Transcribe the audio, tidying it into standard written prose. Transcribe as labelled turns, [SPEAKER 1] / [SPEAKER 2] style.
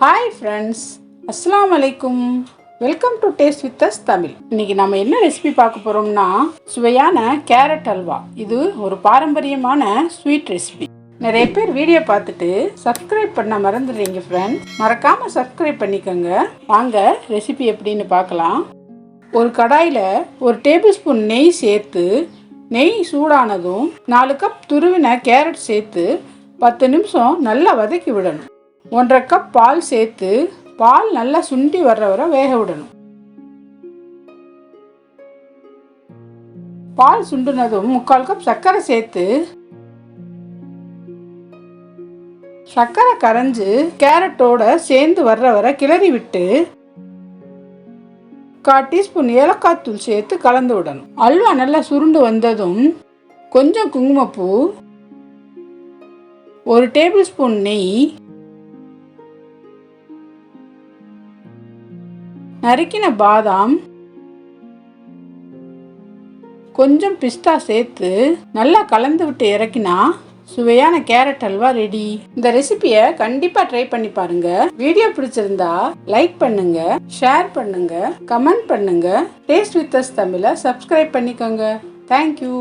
[SPEAKER 1] Hi friends, அஸ்ஸலாமு அலைக்கும். Welcome to taste with us Tamil. இன்னைக்கு நம்ம என்ன ரெசிபி பார்க்க போகிறோம்னா சுவையான கேரட் அல்வா. இது ஒரு பாரம்பரியமான ஸ்வீட் ரெசிபி. நிறைய பேர் வீடியோ பார்த்துட்டு சப்ஸ்கிரைப் பண்ண மறந்துடுறீங்க ஃப்ரெண்ட்ஸ். மறக்காமல் சப்ஸ்கிரைப் பண்ணிக்கோங்க. வாங்க ரெசிபி எப்படின்னு பார்க்கலாம். ஒரு கடாயில் ஒரு டேபிள் ஸ்பூன் நெய் சேர்த்து, நெய் சூடானதும் 4 கப் துருவின கேரட் சேர்த்து 10 நிமிஷம் நல்லா வதக்கி விடணும். 1.5 கப் பால் சேர்த்து பால் நல்லா சுண்டி வர்ற வரை வேக விடணும். பால் சுண்டுனதும் 3/4 கப் சர்க்கரை சேர்த்து சர்க்கரை கரைஞ்சு கேரட்டோட சேர்ந்து வர்ற வரை கிளறி விட்டு 1/4 டீஸ்பூன் ஏலக்காய் தூள் சேர்த்து கலந்து விடணும். அல்வா நல்லா சுருண்டு வந்ததும் கொஞ்சம் குங்குமப்பூ, 1 டேபிள் ஸ்பூன் நெய், நறுக்கின பாதாம், கொஞ்சம் பிஸ்தா சேர்த்து நல்லா கலந்து விட்டு இறக்கினா சுவையான கேரட் அல்வா ரெடி. இந்த ரெசிபியை கண்டிப்பா ட்ரை பண்ணி பாருங்க. வீடியோ பிடிச்சிருந்தா லைக் பண்ணுங்க, ஷேர் பண்ணுங்க, கமெண்ட் பண்ணுங்க. டேஸ்ட் வித் அஸ் தமிழை சப்ஸ்கிரைப் பண்ணிக்கோங்க. தேங்க்யூ.